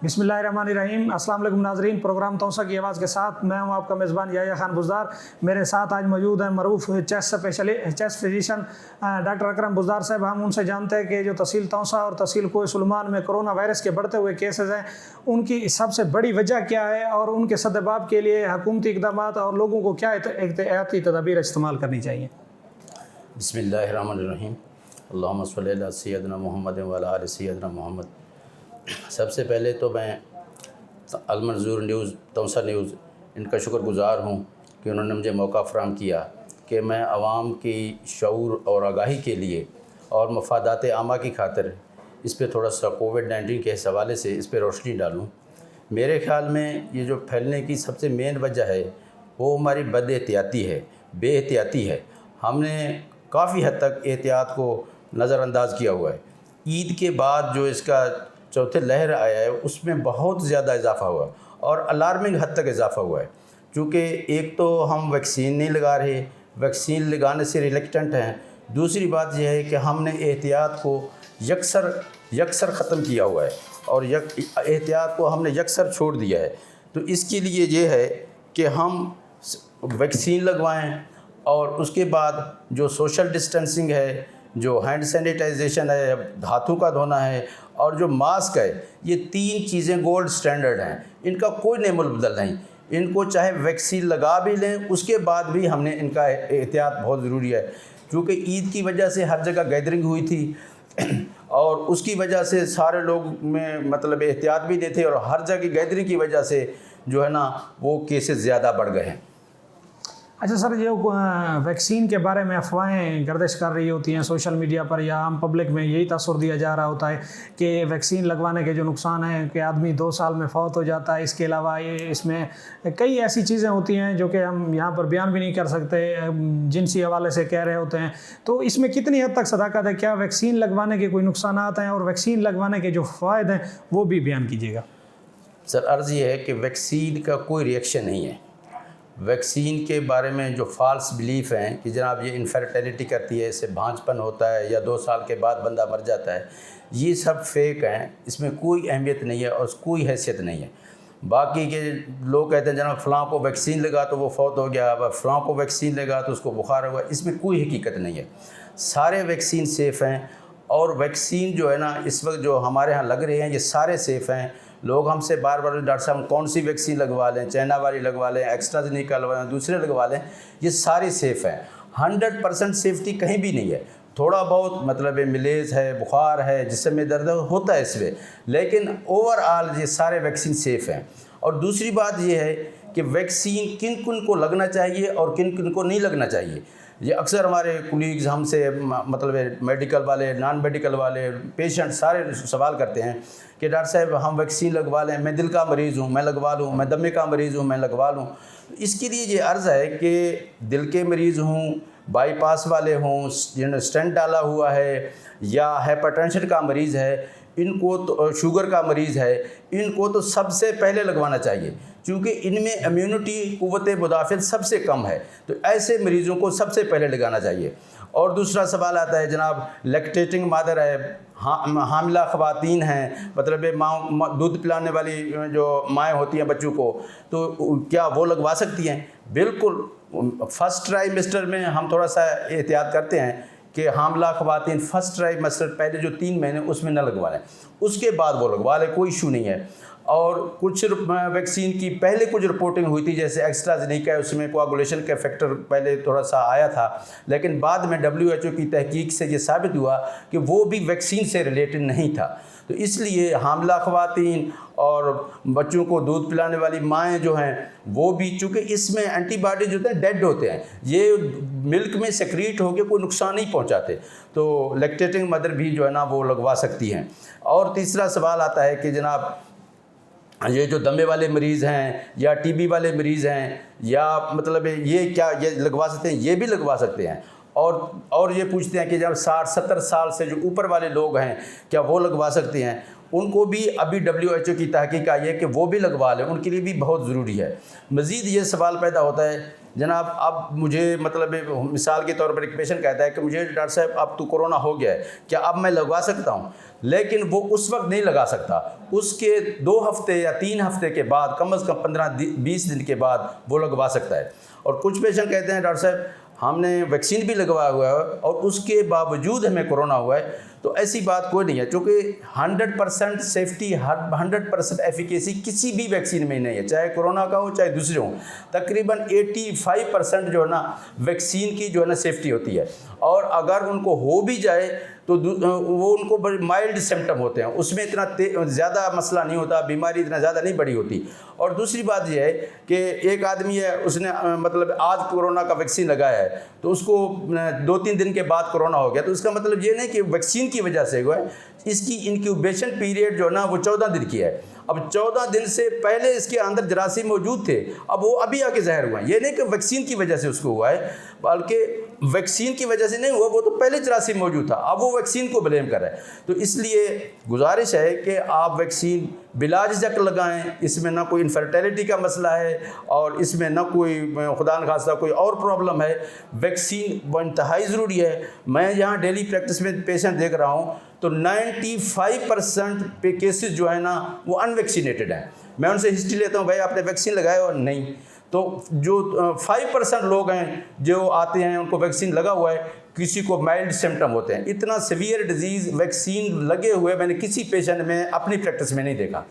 बिस्मिल्लाहिर्रहमानिर्रहीम। अस्सलाम वालेकुम नाज़रीन, प्रोग्राम तोंसा की आवाज़ के साथ मैं हूं आपका मेज़बान खान बज़दार। मेरे साथ आज मौजूद हैं मरूफ चेस्ट फिजिशियन डॉक्टर अकरम बझदार साहब। हम उनसे जानते हैं कि जो तहसील तोंसा और तहसील कोई में कोरोना वायरस के बढ़ते हुए केसेस हैं, उनकी सबसे बड़ी वजह क्या है और उनके सद्दबाब के लिए हुकूमती इक़दाम और लोगों को क्या एहतियाती तदाबीर इस्तेमाल करनी चाहिए। बिस्मिल्लाहिर्रहमानिर्रहीम। अल्लाहुम्मा सल्लि अला सय्यदिना मुहम्मद व अला आलि सय्यदिना मुहम्मद। सबसे पहले तो मैं अलमंजूर न्यूज़, तोंसा न्यूज़, इनका शुक्रगुज़ार हूँ कि उन्होंने मुझे मौका फ़राहम किया कि मैं आवाम की शऊर और आगाही के लिए और मफादात आमा की खातिर इस पर थोड़ा सा कोविड-19 के हवाले से इस पर रोशनी डालूँ। मेरे ख़्याल में ये जो फैलने की सबसे मेन वजह है वो हमारी बदएहतियाती है, बेएहतियाती है। हमने काफ़ी हद तक एहतियात को नज़रअंदाज किया हुआ है। ईद के बाद जो इसका चौथे लहर आया है उसमें बहुत ज़्यादा इजाफ़ा हुआ और अलार्मिंग हद तक इजाफ़ा हुआ है। क्योंकि एक तो हम वैक्सीन नहीं लगा रहे, वैक्सीन लगाने से रिलेक्टेंट हैं। दूसरी बात यह है कि हमने एहतियात को यकसर ख़त्म किया हुआ है और एहतियात को हमने यकसर छोड़ दिया है। तो इसके लिए ये है कि हम वैक्सीन लगवाएं और उसके बाद जो सोशल डिस्टेंसिंग है, जो हैंड सैनिटाइजेशन है, हाथों का धोना है और जो मास्क है, ये तीन चीज़ें गोल्ड स्टैंडर्ड हैं। इनका कोई नेमुल बदल नहीं। इनको चाहे वैक्सीन लगा भी लें उसके बाद भी हमने इनका एहतियात बहुत ज़रूरी है। क्योंकि ईद की वजह से हर जगह गैदरिंग हुई थी और उसकी वजह से सारे लोग में मतलब एहतियात भी नहीं थे और हर जगह गैदरिंग की वजह से जो है ना वो केसेस ज़्यादा बढ़ गए हैं। अच्छा सर, जो वैक्सीन के बारे में अफवाहें गर्दिश कर रही होती हैं सोशल मीडिया पर या आम पब्लिक में, यही तासुर दिया जा रहा होता है कि वैक्सीन लगवाने के जो नुकसान हैं कि आदमी 2 साल में फौत हो जाता है। इसके अलावा ये इसमें कई ऐसी चीज़ें होती हैं जो कि हम यहाँ पर बयान भी नहीं कर सकते, जिनसी हवाले से कह रहे होते हैं। तो इसमें कितनी हद तक सदाकत है? क्या वैक्सीन लगवाने के कोई नुकसान हैं और वैक्सीन लगवाने के जो फ़ायदे हैं वो भी बयान कीजिएगा। सर, अर्ज़ ये है कि वैक्सीन का कोई रिएक्शन नहीं है। वैक्सीन के बारे में जो फ़ाल्स बिलीफ हैं कि जनाब ये इनफर्टिलिटी करती है, इससे भांजपन होता है या 2 साल के बाद बंदा मर जाता है, ये सब फेक हैं। इसमें कोई अहमियत नहीं है और कोई हैसियत नहीं है। बाकी के लोग कहते हैं जनाब फ़लाँ को वैक्सीन लगा तो वो फौत हो गया, अब फ़लाँ को वैक्सीन लगा तो उसको बुखार हुआ। इसमें कोई हकीकत नहीं है। सारे वैक्सीन सेफ़ हैं और वैक्सीन जो है ना इस वक्त जो हमारे यहाँ लग रहे हैं ये सारे सेफ़ हैं। लोग हमसे बार बार डॉक्टर साहब कौन सी वैक्सीन लगवा लें, चाइना वाली लगवा लें, एक्स्ट्राजेनेका लगवा लें, दूसरे लगवा लें, ये सारी सेफ़ हैं। 100% सेफ्टी कहीं भी नहीं है। थोड़ा बहुत मतलब मिलेज है, बुखार है, जिस्म दर्द होता है इसमें, लेकिन ओवरऑल ये सारे वैक्सीन सेफ़ हैं। और दूसरी बात ये है कि वैक्सीन किन किन को लगना चाहिए और किन किन को नहीं लगना चाहिए। ये अक्सर हमारे कुलीग्स हमसे मतलब मेडिकल वाले, नॉन मेडिकल वाले, पेशेंट सारे सवाल करते हैं कि डॉक्टर साहब हम वैक्सीन लगवा लें, मैं दिल का मरीज़ हूँ मैं लगवा लूँ, मैं दमे का मरीज़ हूँ मैं लगवा लूँ। इसके लिए ये अर्ज़ है कि दिल के मरीज़ हों, बाईपास वाले हों, जिन्होंने स्टेंट डाला हुआ है या हाइपरटेंशन का मरीज़ है, इनको तो शुगर का मरीज़ है, इनको तो सबसे पहले लगवाना चाहिए क्योंकि इनमें इम्यूनिटी क़ुव्वत मुदाफ़िअत सबसे कम है। तो ऐसे मरीज़ों को सबसे पहले लगाना चाहिए। और दूसरा सवाल आता है जनाब लैक्टेटिंग मादर है, हामिला ख़वातीन हैं, मतलब दूध पिलाने वाली जो माएँ होती हैं बच्चों को, तो क्या वो लगवा सकती हैं? बिल्कुल। फर्स्ट ट्राइमेस्टर में हम थोड़ा सा एहतियात करते हैं कि हामिला ख़वातीन फर्स्ट ट्राइमेस्टर पहले जो 3 महीने उसमें न लगवा लें, उसके बाद वो लगवा लें, कोई इशू नहीं है। और कुछ वैक्सीन की पहले कुछ रिपोर्टिंग हुई थी जैसे एक्स्ट्राजेनेका, उसमें कोआगुलेशन का फैक्टर पहले थोड़ा सा आया था, लेकिन बाद में WHO की तहकीक से ये साबित हुआ कि वो भी वैक्सीन से रिलेटेड नहीं था। तो इसलिए हामिला ख़वातीन और बच्चों को दूध पिलाने वाली माएँ जो हैं वो भी, चूँकि इसमें एंटीबॉडी जो होते हैं डेड होते हैं, ये मिल्क में सेक्रीट होकर कोई नुकसान नहीं पहुँचाते, तो लैक्टेटिंग मदर भी जो है ना वो लगवा सकती हैं। और तीसरा सवाल आता है कि जनाब ये जो दमे वाले मरीज़ हैं या TB वाले मरीज़ हैं या मतलब ये क्या ये लगवा सकते हैं? ये भी लगवा सकते हैं। और ये पूछते हैं कि जब 60-70 साल से जो ऊपर वाले लोग हैं क्या वो लगवा सकते हैं? उनको भी अभी WHO की तहकीक आई है कि वो भी लगवा लें, उनके लिए भी बहुत ज़रूरी है। मज़ीद ये सवाल पैदा होता है जनाब अब मुझे मतलब मिसाल के तौर पर एक पेशेंट कहता है कि मुझे डॉक्टर साहब अब तो कोरोना हो गया है, क्या अब मैं लगवा सकता हूँ? लेकिन वो उस वक्त नहीं लगा सकता, उसके 2 हफ्ते या 3 हफ्ते के बाद, कम से कम 15-20 दिन के बाद वो लगवा सकता है। और कुछ पेशेंट कहते हैं डॉक्टर साहब हमने वैक्सीन भी लगवाया हुआ है और उसके बावजूद हमें कोरोना हुआ है। तो ऐसी बात कोई नहीं है, क्योंकि 100% सेफ्टी, 100% एफिकेसी किसी भी वैक्सीन में नहीं है, चाहे कोरोना का हो चाहे दूसरे हो। तकरीबन 85% जो है ना वैक्सीन की जो है ना सेफ्टी होती है, और अगर उनको हो भी जाए तो वो उनको बड़े माइल्ड सिम्टम होते हैं, उसमें इतना ज़्यादा मसला नहीं होता, बीमारी इतना ज़्यादा नहीं बड़ी होती। और दूसरी बात यह है कि एक आदमी है, उसने मतलब आज कोरोना का वैक्सीन लगाया है तो उसको 2-3 दिन के बाद कोरोना हो गया, तो इसका मतलब ये नहीं कि वैक्सीन की वजह से हुआ है। इसकी इंक्यूबेशन पीरियड जो है ना वो 14 दिन की है। अब 14 दिन से पहले इसके अंदर जरासीम मौजूद थे, अब वो अभी आके ज़ाहिर हुआ है। ये नहीं कि वैक्सीन की वजह से उसको हुआ है, बल्कि वैक्सीन की वजह से नहीं हुआ, वो तो पहले जरासीम मौजूद था, अब वो वैक्सीन को ब्लेम कर रहा है। तो इसलिए गुजारिश है कि आप वैक्सीन बिलाझिझक लगाएं, इसमें ना कोई इनफर्टिलिटी का मसला है और इसमें ना कोई खुदा न खास्ता कोई और प्रॉब्लम है। वैक्सीन वो इंतहाई ज़रूरी है। मैं यहाँ डेली प्रैक्टिस में पेशेंट देख रहा हूँ तो 95% पे केसेस जो है ना वो अनवैक्सीनेटेड हैं। मैं उनसे हिस्ट्री लेता हूँ, भाई आपने वैक्सीन लगाया और नहीं, तो जो 5% लोग हैं जो आते हैं उनको वैक्सीन लगा हुआ है, किसी को माइल्ड सिम्टम होते हैं। इतना सीवियर डिजीज़ वैक्सीन लगे हुए मैंने किसी पेशेंट में अपनी प्रैक्टिस में नहीं देखा।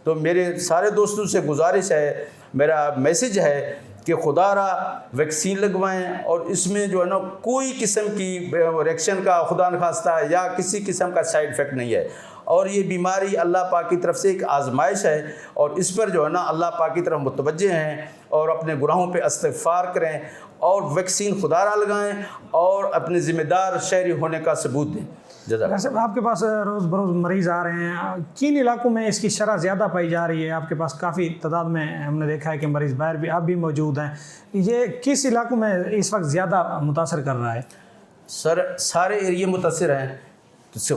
तो मेरे सारे दोस्तों से गुजारिश है, मेरा मैसेज है कि खुदारा वैक्सीन लगवाएं, और इसमें जो है ना कोई किस्म की रिएक्शन का खुदा न खास्ता या किसी किस्म का साइड इफ़ेक्ट नहीं है। और ये बीमारी अल्लाह पाक की तरफ से एक आजमाइश है, और इस पर जो है ना अल्लाह पाक की तरफ मुतवज्जे हैं और अपने गुनाहों पे इस्तिग़फ़ार करें और वैक्सीन खुदारा लगाएं और अपने ज़िम्मेदार शहरी होने का सबूत दें। वैसे आपके पास रोज़ बरोज़ मरीज़ आ रहे हैं, किन इलाकों में इसकी शरह ज़्यादा पाई जा रही है? आपके पास काफ़ी तादाद में हमने देखा है कि मरीज़ बाहर भी अब भी मौजूद हैं, ये किस इलाकों में इस वक्त ज़्यादा मुतासर कर रहा है? सर सारे एरिया मुतासर हैं,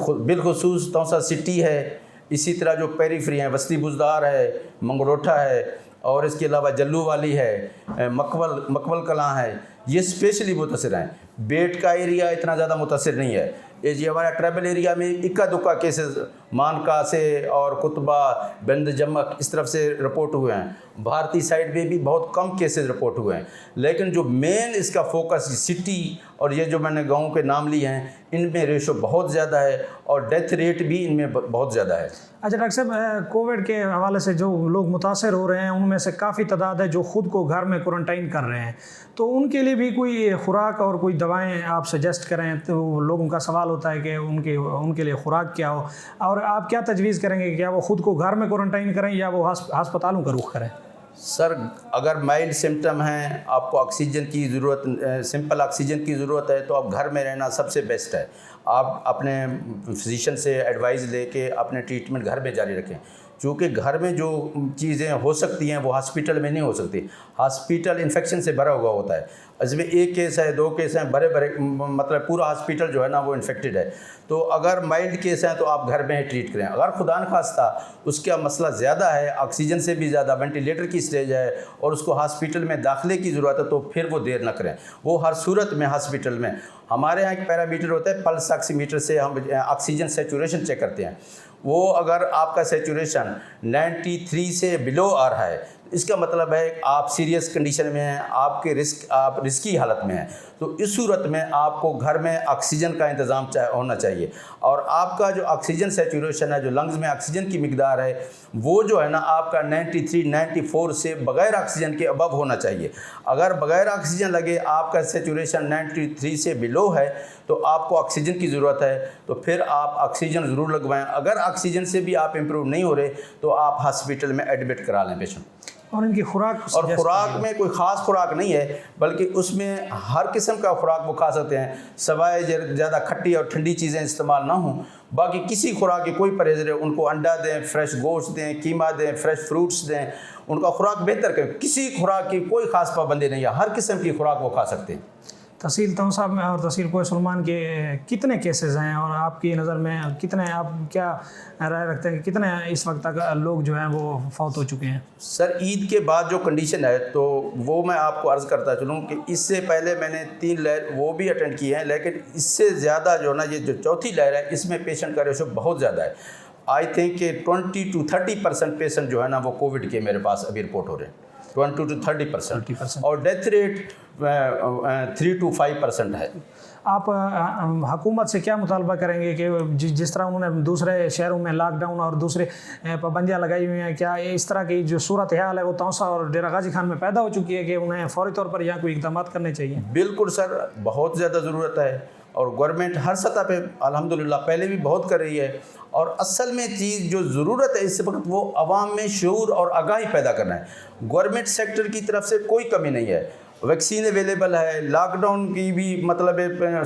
बिलखुसूस तोंसा सिटी है, इसी तरह जो पेरीफ्री हैं, बस्ती बज़दार है, मंगरोठा है, और इसके अलावा जल्लू वाली है, मकबल कलां है, ये स्पेशली मुतासर हैं। बेट का एरिया इतना ज़्यादा मुतासर नहीं है। ये हमारा ट्राइबल एरिया में इक्का दुक्का केसेस मानका से और कुतबा बंद जमक इस तरफ से रिपोर्ट हुए हैं। भारतीय साइड में भी बहुत कम केसेस रिपोर्ट हुए हैं, लेकिन जो मेन इसका फोकस सिटी और ये जो मैंने गाँव के नाम लिए हैं इनमें रेशो बहुत ज़्यादा है और डेथ रेट भी इनमें बहुत ज़्यादा है। अच्छा डॉक्टर साहब, कोविड के हवाले से जो लोग मुतासर हो रहे हैं उनमें से काफ़ी तादाद है जो ख़ुद को घर में क्वारंटाइन कर रहे हैं, तो उनके लिए भी कोई खुराक और कोई दवाएं आप सजेस्ट करें? तो लोगों का सवाल होता है कि उनके लिए खुराक क्या हो, और आप क्या तजवीज़ करेंगे, क्या वो ख़ुद को घर में क्वारंटाइन करें या वो अस्पतालों का रुख करें? सर अगर माइल्ड सिम्टम हैं, आपको ऑक्सीजन की ज़रूरत, सिंपल ऑक्सीजन की ज़रूरत है, तो आप घर में रहना सबसे बेस्ट है। आप अपने फिजिशियन से एडवाइस लेके अपने ट्रीटमेंट घर में जारी रखें, क्योंकि घर में जो चीज़ें हो सकती हैं वो हॉस्पिटल में नहीं हो सकती। हॉस्पिटल इन्फेक्शन से भरा हुआ होता है, इसमें 1 केस है 2 केस हैं, बड़े मतलब पूरा हॉस्पिटल जो है ना वो इन्फेक्टेड है। तो अगर माइल्ड केस हैं तो आप घर में ही ट्रीट करें। अगर खुदा न खास्ता उसका मसला ज़्यादा है, ऑक्सीजन से भी ज़्यादा वेंटिलेटर की स्टेज है और उसको हॉस्पिटल में दाखिले की ज़रूरत है, तो फिर वो देर न करें। वो हर सूरत में हॉस्पिटल में हमारे यहाँ एक पैरामीटर होता है, पल्स ऑक्सीमीटर से हम ऑक्सीजन सेचुरेशन चेक करते हैं। वो अगर आपका सेचुरेशन 93 से बिलो आ रहा है, इसका मतलब है आप सीरियस कंडीशन में हैं, आप रिस्की हालत में हैं। तो इस सूरत में आपको घर में ऑक्सीजन का इंतज़ाम होना चाहिए, और आपका जो ऑक्सीजन सेचुरेशन है, जो लंग्स में ऑक्सीजन की मिकदार है, वो जो है ना आपका 93-94 से बग़ैर ऑक्सीजन के अबव होना चाहिए। अगर बग़ैर ऑक्सीजन लगे आपका सेचुरेशन 93 से बिलो है तो आपको ऑक्सीजन की ज़रूरत है, तो फिर आप ऑक्सीजन ज़रूर लगवाएं। अगर ऑक्सीजन से भी आप इम्प्रूव नहीं हो रहे तो आप हॉस्पिटल में एडमिट करा लें पेशेंट। और इनकी खुराक, और खुराक में कोई ख़ास खुराक नहीं है, बल्कि उसमें हर किस्म का खुराक वो खा सकते हैं, सवाए ज़्यादा खट्टी और ठंडी चीज़ें इस्तेमाल ना हों। बाकी किसी खुराक की कोई परहेज़ नहीं, उनको अंडा दें, फ्रेश गोश्त दें, कीमा दें, फ्रेश फ्रूट्स दें, उनका खुराक बेहतर करें। किसी खुराक की कोई ख़ास पाबंदी नहीं है, हर किस्म की खुराक वो खा सकते हैं। तहसील तोंसा में और तहसील कोय सुलेमान के कितने केसेस हैं, और आपकी नज़र में कितने, आप क्या राय रखते हैं कि कितने इस वक्त तक लोग जो हैं वो फौत हो चुके हैं? सर ईद के बाद जो कंडीशन है तो वो मैं आपको अर्ज़ करता चलूँ कि इससे पहले मैंने 3 लहर वो भी अटेंड की हैं, लेकिन इससे ज़्यादा जो ना ये जो चौथी लहर है इसमें पेशेंट का रेशो बहुत ज़्यादा है। आई थिंक कि 20 to 30% पेशेंट जो है ना वो कोविड के मेरे पास अभी रिपोर्ट हो रहे हैं, 20 to 30%, और डेथ रेट 3 to 5% है। आप हुकूमत से क्या मुतालबा करेंगे कि जिस तरह उन्होंने दूसरे शहरों में लॉकडाउन और दूसरे पाबंदियाँ लगाई हुई हैं, क्या इस तरह की जो सूरत हाल है वो तौसा और डेरा गाजी खान में पैदा हो चुकी है कि उन्हें फौरी तौर पर यहाँ कोई इक़दाम करने चाहिए? बिल्कुल सर, बहुत ज़्यादा ज़रूरत है, और गवर्नमेंट हर सतह पे अल्हम्दुलिल्लाह पहले भी बहुत कर रही है। और असल में चीज़ जो ज़रूरत है इस वक्त वो आवाम में शऊर और आगाही पैदा करना है। गवर्नमेंट सेक्टर की तरफ से कोई कमी नहीं है, वैक्सीन अवेलेबल है, लॉकडाउन की भी मतलब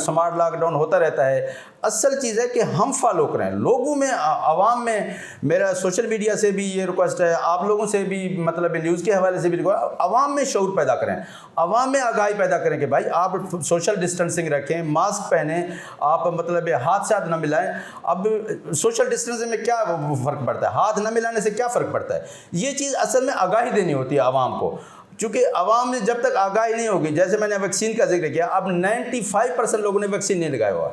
स्मार्ट लॉकडाउन होता रहता है। असल चीज़ है कि हम फॉलो करें लोगों में, आवाम में। मेरा सोशल मीडिया से भी ये रिक्वेस्ट है, आप लोगों से भी मतलब न्यूज़ के हवाले से भी रिक्वेस्ट, आवाम में शऊर पैदा करें, आवाम में आगाही पैदा करें कि भाई आप सोशल डिस्टेंसिंग रखें, मास्क पहने, आप मतलब हाथ से हाथ न मिलाएं। अब सोशल डिस्टेंसिंग में क्या फ़र्क पड़ता है, हाथ न मिलाने से क्या फ़र्क पड़ता है? ये चीज़ असल में आगाही देनी होती है आवाम को, क्योंकि आवाम में जब तक आगाही नहीं होगी, जैसे मैंने वैक्सीन का जिक्र किया, अब 95% लोगों ने वैक्सीन नहीं लगाया हुआ।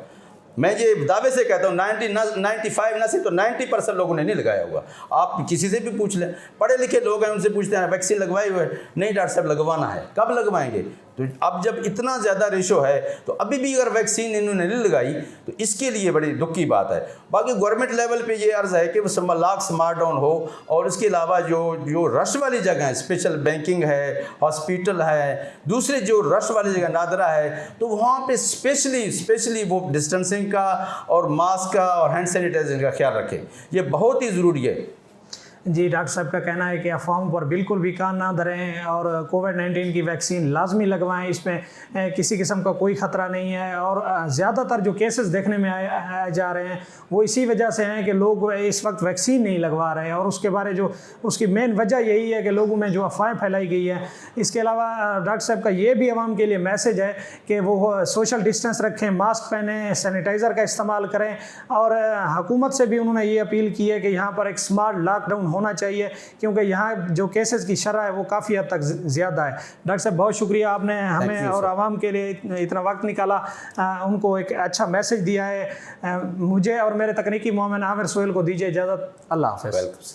मैं ये दावे से कहता हूँ 95 ना सिर्फ तो 90% लोगों ने नहीं लगाया हुआ। आप किसी से भी पूछ लें, पढ़े लिखे लोग हैं, उनसे पूछते हैं वैक्सीन लगवाए हुए? नहीं डॉक्टर साहब लगवाना है। कब लगवाएंगे? तो अब जब इतना ज़्यादा रेशो है तो अभी भी अगर वैक्सीन इन्होंने नहीं लगाई तो इसके लिए बड़ी दुख की बात है। बाकी गवर्नमेंट लेवल पे ये अर्ज़ है कि वो स्मार्ट डाउन हो, और इसके अलावा जो रश वाली जगह है, स्पेशल बैंकिंग है, हॉस्पिटल है, दूसरे जो रश वाली जगह नादरा है, तो वहाँ पे स्पेशली वो डिस्टेंसिंग का और मास्क का और हैंड सैनिटाइजर का ख्याल रखें। ये बहुत ही ज़रूरी है। जी, डॉक्टर साहब का कहना है कि अफवाहों पर बिल्कुल भी कान ना धरें और कोविड-19 की वैक्सीन लाजमी लगवाएं, इसमें किसी किस्म का कोई ख़तरा नहीं है। और ज़्यादातर जो केसेस देखने में आए जा रहे हैं वो इसी वजह से हैं कि लोग इस वक्त वैक्सीन नहीं लगवा रहे हैं, और उसकी मेन वजह यही है कि लोगों में जो अफवाहें फैलाई गई है। इसके अलावा डॉक्टर साहब का ये भी आवाम के लिए मैसेज है कि वो सोशल डिस्टेंस रखें, मास्क पहनें, सैनिटाइज़र का इस्तेमाल करें, और हुकूमत से भी उन्होंने ये अपील की है कि यहाँ पर एक स्मार्ट लॉकडाउन होना चाहिए, क्योंकि यहाँ जो केसेस की शरह है वो काफ़ी हद तक ज़्यादा है। डॉक्टर साहब बहुत शुक्रिया, आपने हमें और आवाम के लिए इतना वक्त निकाला, उनको एक अच्छा मैसेज दिया है। मुझे और मेरे तकनीकी मोमिन आमिर सोहेल को दीजिए इजाज़त। अल्लाह हाफ़िज़।